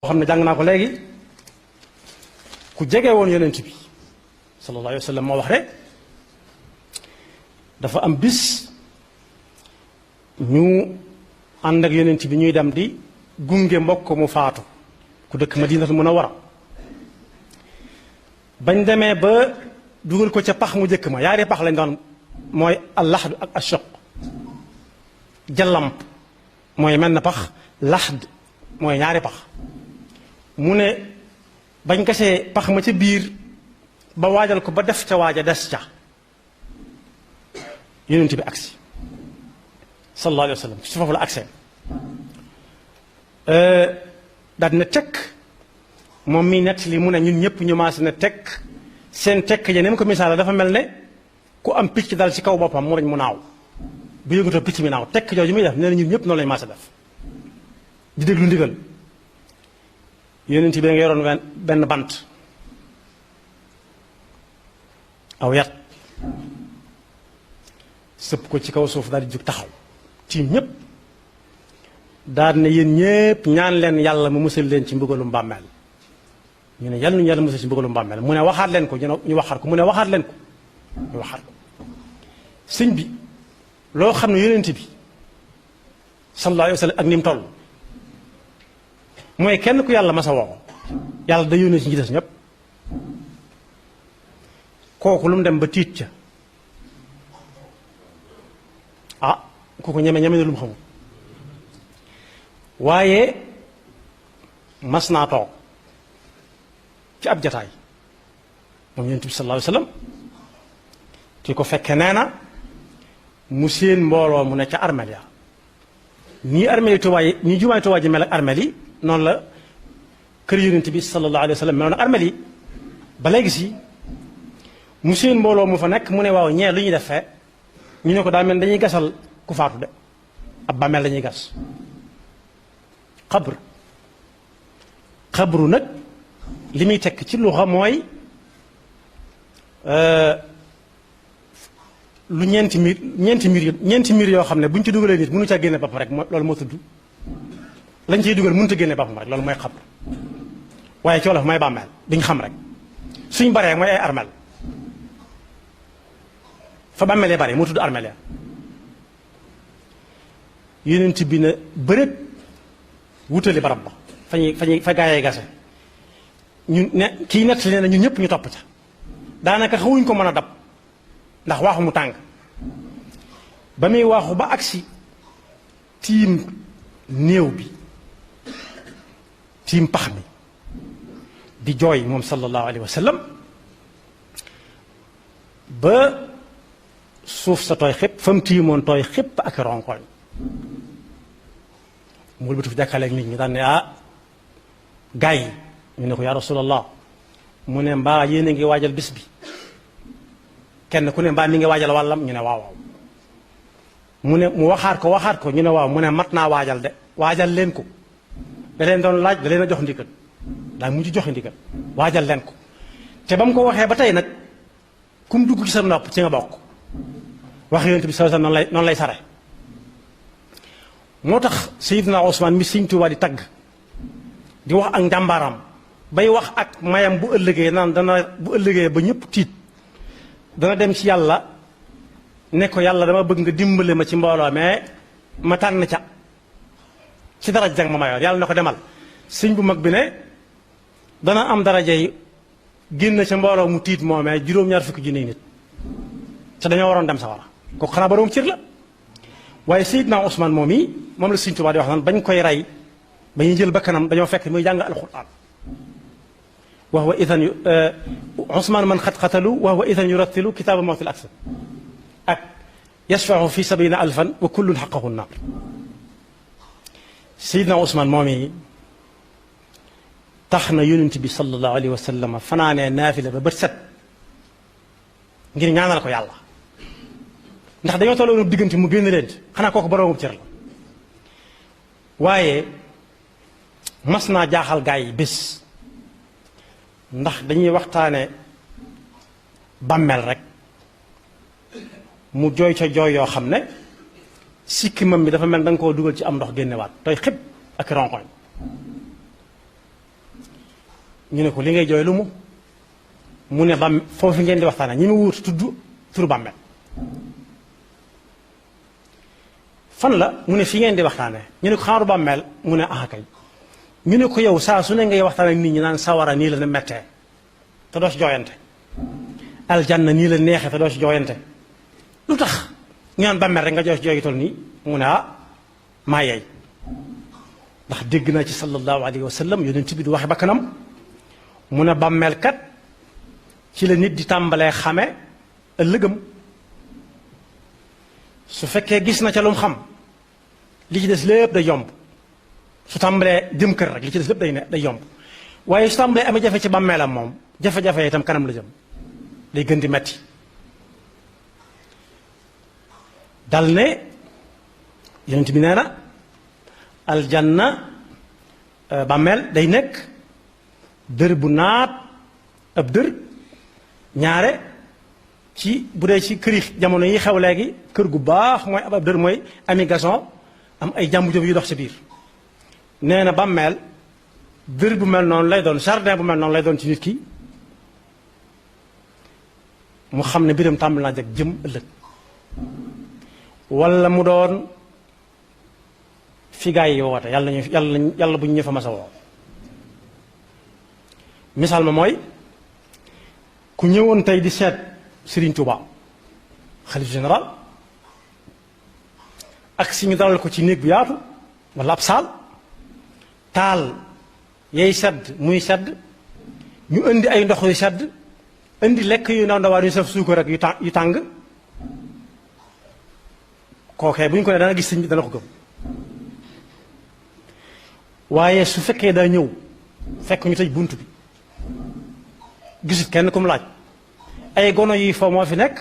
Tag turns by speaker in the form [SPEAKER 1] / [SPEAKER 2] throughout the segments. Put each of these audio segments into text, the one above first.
[SPEAKER 1] xam ne jàng naa ko léegi ku jege woon yonent bi sallallahu alayhi wa sallam moo wax de dafa am bis ñu ànd ak yonent bi ñuy dem di gunge mbokk mu faatu ku dëkk Madinatul Munawwara bañ demee ba dugal ko ca pax mu jëkk ma yaari pax lañ doon mooy al-laxd ak ash-shaq jallamp mooy mel na pax laxd mooy ñaari pax mu ne bañ gasee pax ma ca biir ba waajal ko ba def ca waaja des ca yonent bi agsi sallallahu alayhi wa sallam ci foofu la agsee daal dina tekk moom mii nett li mu ne ñun ñëpp ñu maas na tekk seen tekk ja ni mu ko misaala dafa mel ne ku am picc dal ci kaw boppam mu rañ mu naaw bu yëngatoo picc mi naaw tekk jooju muy def nee na ñun ñëpp noonu lañu maas a def di déglu ndigal yonent bi nga yoroon benn bant aw yat sëpp ko ci kaw suuf daal di jóg taxaw tiim ñëpp daal ne yéen ñëpp ñaan leen yàlla mu musal leen ci mbugalum bàmmeel ñu ne yàlla nu yàlla musal ci mbugalum bàmmeel mu ne waxaat leen ko ñu waxaat ko mu ne waxaat leen ko ñu waxaat ko sëñ bi loo xam ne yonent bi sallallahu alayhi wa sallam ak ni mu toll mooy kenn ku yàlla masa woo yàlla da yónnee ci ñi des ñëpp kooku lu mu dem ba tiit ca ah kooku ñeme na lu mu xamul waaye mas naa toog ci ab jataay moom yonent bi sallallahu alayhi wa sallam ki ko fekke nee na mu séen mbooloo mu ne ca armel ya nii armel yi Tuubaa yi nii jumaay Tuubaa ji mel ak armel yi noonu la kër yonent bi sallallahu alayhi wa sallam meloon armel yi ba léegi si mu seen mbooloo mu fa nekk mu ne waaw ñee lu ñuy def fee ñu ne ko daa mel dañuy gasal ku faatu de ab bàmmeel lañuy gas xabru nag li muy tekk ci luxa mooy lu ñeenti miir yoo xam ne bu ñu ci dugalee nit mënu ca génne boppam rek loolu moo tudd lañ ciy dugal mënut a génne boppam rek loolu mooy xabru waaye ci wolof mooy bàmmeel bi ñu xam rek suñ baree mooy ay armel fa bàmmeelee bare moo tudd armel ya yonent bi na bërét wutali barab ba fa gaayee gase ñun ne kii nett nee na ñun ñëpp ñu topp ca daanaka xawuñ ko mën a dab ndax waaxu mu tàng ba muy waaxu ba agsi tiim néew bi tiim pax mi di jooy moom sallallahu alayhi wa sallam ba suuf sa tooy xépp fa mu tiimoon tooy xépp ak ronkoñ mu wëlbatu fi jàkkaarloo ak nit ñi daan ne gaay yi ñu ne ko yaa rasulallah mu ne mbaa yéen a ngi waajal bis bi kenn ku ne mbaa mi ngi waajal wàllam ñu ne waaw waaw mu ne mu waxaat ko ñu ne waaw mu ne mat naa waajal de waajal leen ko da leen doon laaj da leen a jox ndigal daa mujj joxe ndigal waajal leen ko te ba mu ko waxee ba tey nag ku mu dugg ci sa nopp ci nga bokk wax yonent bi sallallahu alayhi wasallam noonu lay sare moo tax Seydina Ousmane mi Sëñ Tuubaa di tagg di wax ak njàmbaaram bay wax ak mayam bu ëllëgee naan dana bu ëllëgee ba ñëpp tiit dana dem ci yàlla ne ko yàlla dama bëgg nga dimbale ma ci mbooloo mais ma tànn ca ci daraja jang ma mayoon yàlla ne ko demal sëñ bu mag bi ne dana am daraja yi génn ca mbooloo mu tiit moomee juróom-ñaar fukki junni nit te dañoo waroon dem sawara kooku xanaa boroom cër la waaye Seydina Ousmane moom yi moom la Sëñ Tuubaa di wax naan bañ koy rey ba ñuy jël bakkanam dañoo fekk muy jàng alxuraan wa huwa idan Ousmane man xat xatalu wa huwa idan yurattilu kitaaba mawtil aksar ak yashfahu fi sabina alfan wa kullun xaqahu naar Seydina Ousmane moom yi tax na yonent bi sallallahu alayhi wa sallam fanaanee naafila ba bët set ngir ñaanal ko yàlla ndax dañoo tolloon diggante mu génn leen xanaa kooku boroomu cër la waaye mas naa jaaxal gaa yi bés ndax dañuy waxtaane bàmmeel rek mu jooy ca jooy yoo xam ne sikkimam mi dafa mel da nga koo dugal ci am ndox génnewaat tooy xib ak ronkoñ ñu ne ko li ngay jooy lu mu ne bam foofu ngeen di waxtaane ñi mu wut tudd turu bàmmeel fan la mu ne fi ngeen di waxtaane ñu ne ko xaaru bàmmeel mu ne ah kay ñu ne ko yow saa su ne ngay waxtaan ak nit ñi naan sawara nii la ne mettee te doo ci jooyante aljanna nii la neexee te doo ci jooyante lu tax ñu naan bàmmeel rek nga jooy ci jooy tol nii mu ne ah maa yeey ndax dégg naa ci sallallahu alayhi wa sallam yonent bi du waxe bakkanam mu ne bàmmeel kat ci la nit di tàmbalee xame ëllëgam su fekkee gis na ca lu mu xam li ci des lépp day yomb su tàmbalee jëm kër rek li ci des lépp day yomb waaye su tàmbalee amee jafe ci bàmmeelam moom jafe-jafe itam kanam la jëm day gën di metti dal ne yonent bi nee na aljanna bàmmeel day nekk dër bu naat ab dër ñaare ci bu dee ci këri jamono yi xew léegi kër gu baax mooy ab dër mooy ami gason am ay jàmbu jëm yu dox ci biir nee na bàmmeel dër bu mel noonu lay doon jardin bu mel noonu lay doon ci nit ki mu xam ne mbiram tàmbali naa jag jëm ëllëg walla mu doon fi gaa yi woote yàlla bu ñu ñëfa masa woo misaal ma mooy ku ñëwoon tey di seet Serigne Touba xalif général ak si ñu dalal ko ci néeg bu yaatu walla ab saal taal yay sedd muy sedd ñu indi ay ndox yu sedd indi lekk yu ndaw ndawaan yu saf suukar ak yu tàng kookee bu ñu ko ne dana gis sëñ bi dana ko gëm waaye su fekkee daa ñëw fekk ñu tëj bunt bi gisut kenn ku mu laaj ay gono yi foo moo fi nekk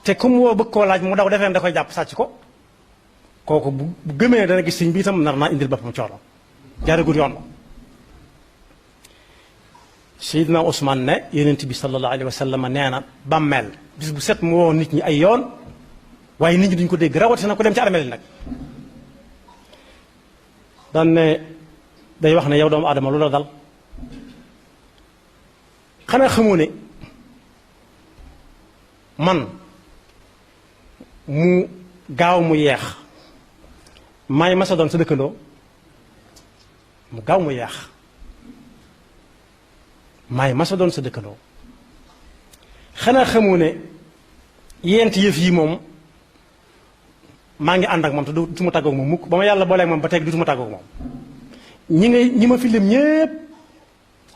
[SPEAKER 1] te ku mu woo bëgg koo laaj mu daw defee da koy jàpp sàcc ko kooku bu gëmee dana gis sëñ bi itam nar naa indil boppam coono jaaragul yoon la Seydina Ousmane ne yonent bi sallallahu alayhi wa sallam nee na bàmmeel bis bu set mu woo nit ñi ay yoon waaye nit ñi duñ ko dégg rawatina ko dem ci armeel nag daan ne day wax ne yow doomu aadama lu la dal xanaa xamoo ne man mu gaaw mu yeex maay masa doon sa dëkkandoo mu gaaw mu yeex maay masa doon sa dëkkandoo xanaa xamoo ne yent yëf yi moom maa ngi ànd ak moom te du ma tàggoog moom mukk ba ma yàlla booleeg moom ba teg du ma tàggoog moom ñi ma fi lim ñépp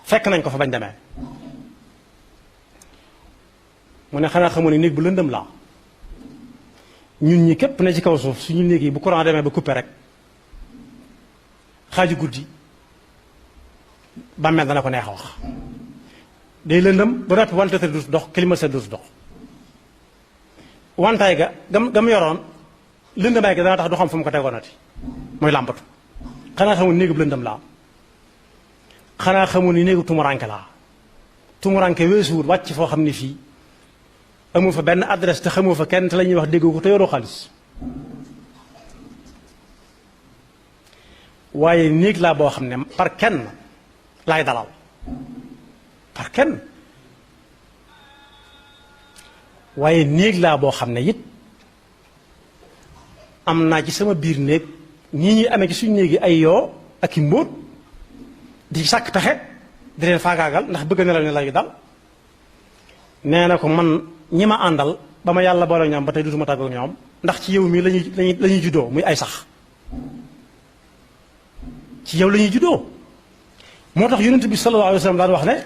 [SPEAKER 1] fekk nañ ko fa bañ demee mu ne xanaa xamoo ne néeg bu lëndëm laa ñun ñi képp ne ci kaw suuf suñu néeg yi bu courant demee ba coupé rek xaaju guddi bàmmeel dana ko neex a wax day lëndëm ba noppi ventilateur du dox climatiseur du dox wantaay ga gam yoroon lëndëmaay ga dana tax du xam fu mu ko tegoonati mooy làmbatu xanaa xamul néegu lëndëm laa xanaa xamul ni néegu tumuranke laa tumuranke weesuwut wàcc foo xam ne fii amoo fa benn adresse te xamoo fa kenn te la ñuy wax dégg ko te yoroo xaalis waaye néeg laa boo xam ne par kenn laay dalal par kenn waaye néeg laa boo xam ne it am naa ci sama biir néeg ñii ñuy amee ci suñu néeg yi ay yoo ak i mbóot di sàkk pexe di leen faagaagal ndax bëgg na la ne la yu dal nee na ko man ñi ma àndal ba ma yàlla boole ñoom ba tey dutuma tàggoog ñoom ndax ci yow mii lañuy juddoo muy ay sax ci yow la ñuy juddoo moo tax yonent bi sallallahu alayhi wa sallam daan wax ne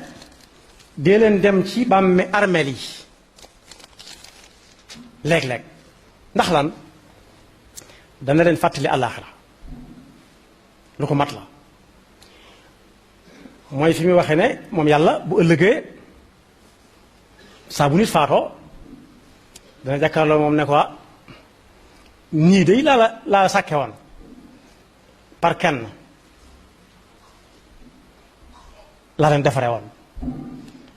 [SPEAKER 1] dee leen dem ci bàmme armeel yi léeg-léeg ndax lan dana leen fàttali àllaaxira lu ko mat la mooy fi muy waxee ne moom yàlla bu ëllëgee saa bu nit faatoo dana jàkkaarloo moom ne ko ñii day laa sàkke woon par kenn laa leen defare woon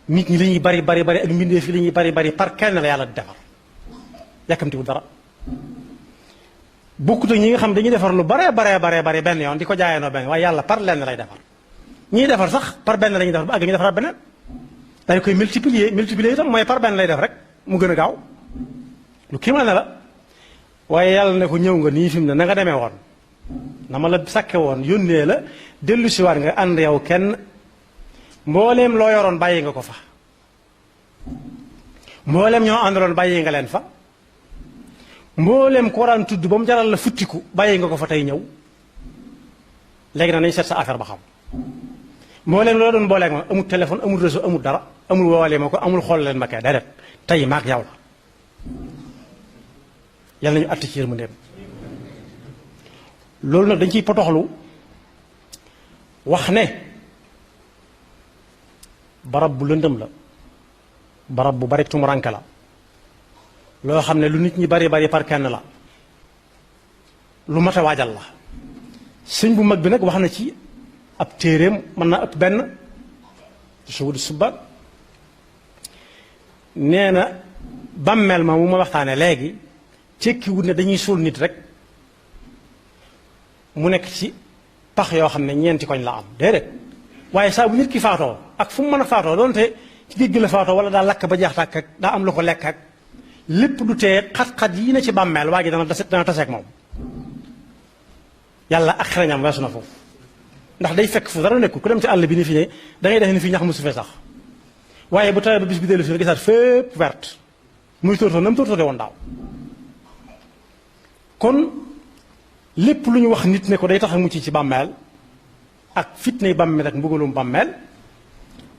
[SPEAKER 1] nit ñi li ñuy bari bari bari ak mbindeef yi li ñuy bari bari par kenn la yàlla di defar yàkkamtiwul dara bokkut ak ñi nga xam dañuy defar lu bare benn yoon di ko jaayeenoo benn waaye yàlla par lenn lay defar ñiy defar sax par benn la ñuy defar ba àgg ñu defaraat beneen dañ koy multiplier itam mooy par benn lay def rek mu gën a gaaw lu kii ma ne la waaye yàlla ne ko ñëw nga nii fi mu ne na nga demee woon na ma la sakke woon yónnee la dellu si waat nga ànd yow kenn mbooleem loo yoroon bàyyi nga ko fa mbooleem ñoo àndaloon bàyyi nga leen fa mbooleem ko waraan tudd ba mu jaral la futtiku bàyyi nga ko fa tey ñëw léegi nag nañ seet sa affaire ba xam mbooleem loo doon booleeg ma amul téléphone amul réseau amul dara amul woolee ma ko amul xool leen ma kay déedéet tey maag yow la yàlla nañu àtt ci yërmandeem loolu nag dañ ciy potoxlu wax ne barab bu lëndëm la barab bu bari tumuranke la loo xam ne lu nit ñi bari bari par kenn la lu mat a waajal la sëñ bu mag bi nag wax na ci ab téeréem mën naa ëpp benn suwud suba nee na bàmmeel ma mu ma waxtaane léegi tekkiwut ne dañuy suul nit rek mu nekk ci pax yoo xam ne ñeenti koñ la am déedéet waaye saa bu nit ki faatoo ak fu mu mën a faatoo doonte ci géej gi la faatoo wala daa lakk ba jeex tàkk ak daa am lu ko lekk ak lépp du tee xat-xat yi na ci bàmmeel waa ji dana taseeg moom yàlla ak xereñam weesu na foofu ndax day fekk fu dara nekkul ku dem ci àll bi ni fi ne da ngay def ni fi ñax musu fee sax waaye bu tawee ba bis bi dellu si nga gisaat fépp verte muy tóortóor na mu tóortóore woon daaw kon lépp lu ñu wax nit ne ko day tax a mucc ci bàmmeel ak fitnay bàmmeel ak mbugalum bàmmeel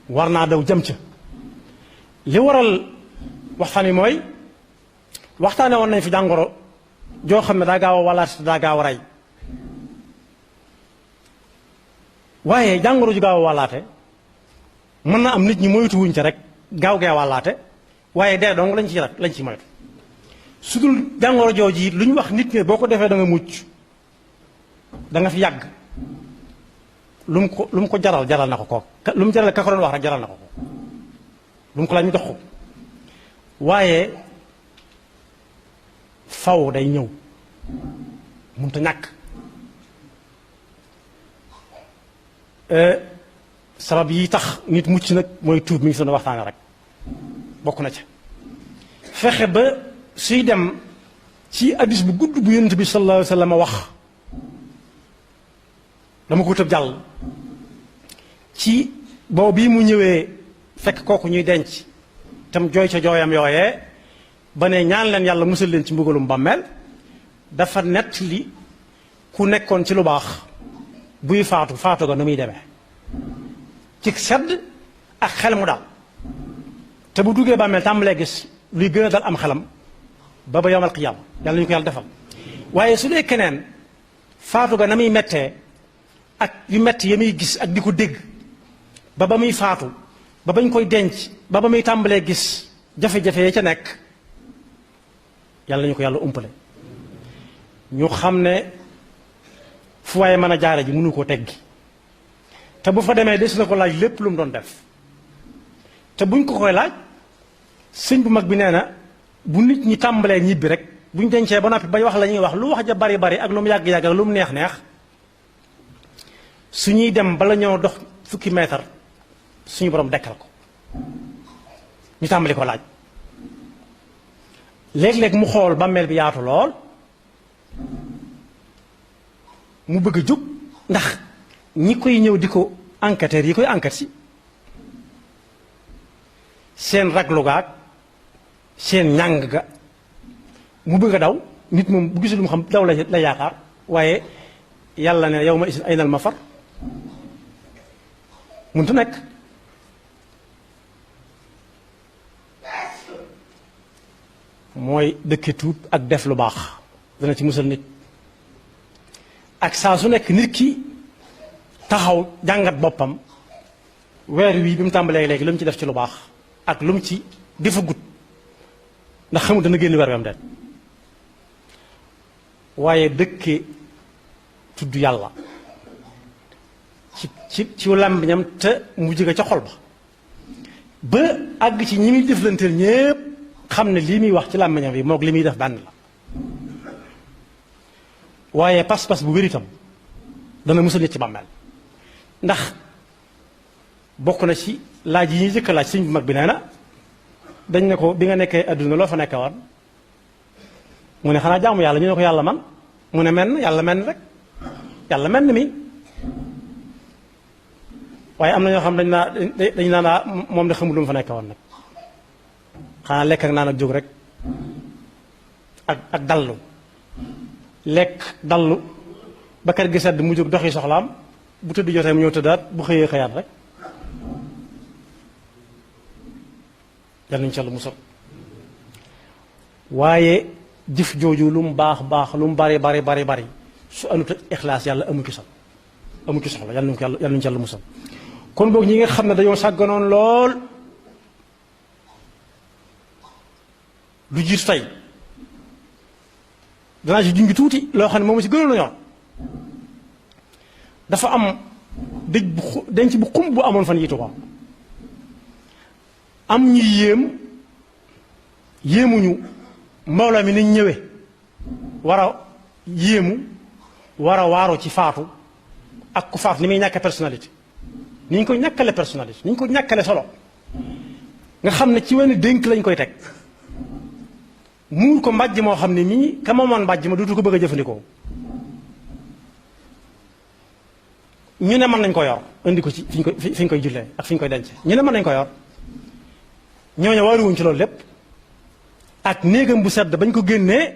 [SPEAKER 1] war naa daw jëm ca li waral waxtaan wi mooy waxtaane woon nañ fi jàngoro joo xam ne daa gaaw a walaat te daa gaaw a rey waaye jàngoro ju gaaw a wàllaate mën na am nit ñi moytu wuñ ca rek gaaw gee wàllaate waaye dee dong lañ ci moytu su dul jàngoro jooju it lu ñu wax nit ñi boo ko defee da nga mucc da nga fi yàgg lu mu ko jaral na ko ko lu mu jaral ka ko doon wax rek jaral na ko ko lu mu ko laaj ñu dox ko waaye faw day ñëw mënut a ñàkk sabab yi tax nit mucc nag mooy tuub mi ngi doon waxtaane rek bokk na ca fexe ba suy dem ci addis bu gudd bu yonent bi sallallahu alayhi wa sallam wax dama ko tëb jàll ci boobu bii mu ñëwee fekk kooku ñuy denc tam jooy ca jooyam yooyee ba ne ñaan leen yàlla musal leen ci mbugalum bàmmeel dafa nett li ku nekkoon ci lu baax buy faatu ga nu muy demee ci sedd ak xel mu daal te bu duggee bàmmeel tàmbalee gis luy gën a dal am xelam ba ba yawmal qiyaama yàlla ñu ko yàlla defal waaye su dee keneen faatu ga na muy mettee ak yu metti ya muy gis ak di ko dégg ba muy faatu ba bañ koy denc ba muy tàmbalee gis jafe-jafe ya ca nekk yàlla ñu ko yàlla umpale ñu xam ne fu waaye mën a jaare ji mënu koo teggi te bu fa demee des na ko laaj lépp lu mu doon def te buñ ko koy laaj sëñ bu mag bi nee na bu nit ñi tàmbalee ñibbi rek buñ dencee ba noppi bañ wax la ñuy wax lu wax ja bari bari ak lu mu yàgg-yàgg ak lu mu neex neex su ñuy dem bala ñoo dox fukki meetar suñu borom dekkal ko ñu tàmbali ko laaj léeg-léeg mu xool bàmmeel bi yaatu lool mu bëgg a jóg ndax ñi koy ñëw di ko enquêteur yi koy enquête si seen raglu gaag seen ñàng ga mu bëgg a daw nit moom bu gisul mu xam daw la yaakaar waaye yàlla ne yow ma isin aynal mafar mënut a nekk mooy dëkke tuub ak def lu baax dana ci musal nit ak saa su nekk nit ki taxaw jàngat boppam weer wii bi mu tàmbalee léegi lu mu ci def ci lu baax ak lu mu ci defagut ndax xamul dana génn weer wi am den waaye dëkke tudd yàlla ci làmbiñam te mu jóge ca xol ba àgg ci ñi muy jëflanteel ñépp xam ne lii muy wax ci làmbiñam bi moog li muy def benn la waaye pas-pas bu wér itam dana musal nit ci bàmmeel ndax bokk na ci laaj yi ñuy jëkk laaj sëñ bu mag bi nee na dañ ne ko bi nga nekkee adduna loo fa nekke woon mu ne xanaa jaamu yàlla ñu ne ko yàlla man mu ne menn yàlla menn rek yàlla menn mi waaye am na ñoo xam dañ naa moom de xamul lu mu fa nekke woon nag xanaa lekk ak naan ak jóg rek ak dallu lekk dallu ba kër gi sedd mu jóg doxi soxlaam bu tëdd jotee mu ñëw tëddaat bu xëyee xëyaat rek yal nañu ci Yàlla musal waaye jëf jooju lu mu baax baax lu mu bari bari bari bari su anut ak ixlaas yàlla amu ci soxla yal nañu ci Yàlla musal kon boog ñi nga xam ne dañoo sàgganoon lool lu jiitu tey danaa ci junj tuuti loo xam ne moom si gënoon a ñor dafa am denc bu xumb bu amoon fan yitu ko am ñu yéemuñu mbooloo mi nañ ñëwee war a yéemu war a waaru ci faatu ak ku faatu ni muy ñàkke personnalité ni ñu ko ñàkkale personnalité ni ñu ko ñàkkale solo nga xam ne ci wenn dénk lañ koy teg muur ko mbàjj moo xam ne mii ka moomoon mbàjj ma dootu ko bëgg a jëfandikoo ñu ne mën nañ ko yor indi ko ci fi ñu koy jullee ak fi ñu koy denc ñu ne mën nañ ko yor ñooñu waaruwuñ ci loolu lépp ak néegam bu sedd bañ ko génnee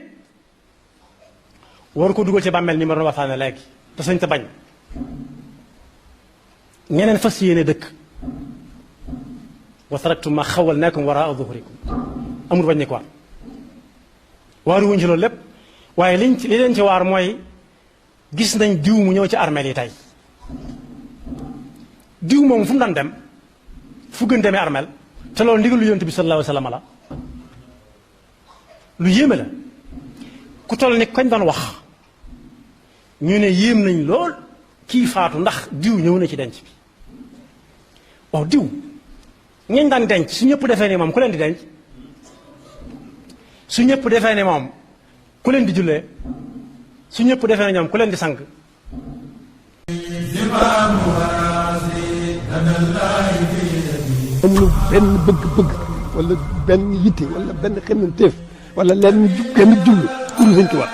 [SPEAKER 1] waru ko dugal ci bàmmeel ni ma doon waxtaane léegi te sañ te bañ ñeneen fas yéene dëkk wa taraktum ma xawalnaakum waraa zuhurikum amul bañ ne ko war waaruwuñ ci loolu lépp waaye li leen ci waar mooy gis nañ diw mu ñëw ci armeel yi tey diw moom fu mu daan dem fu gën demee armeel te loolu ndigalu yonent bi sallallahu alayhi wa sallam la lu yéeme la ku toll ni kañ doon wax ñu ne yéem nañ lool kii faatu ndax diw ñëw na ci denc bi waaw diw ñañ daan denc su ñëpp defee ni moom ku leen di denc su ñëpp defee ni moom ku leen di jullee su ñëpp defee ni ñoom ku leen di sang
[SPEAKER 2] amul benn bëgg-bëgg wala benn yitte wala benn xemmanteef wala lenn genn jublu pour Sëñ Tuubaa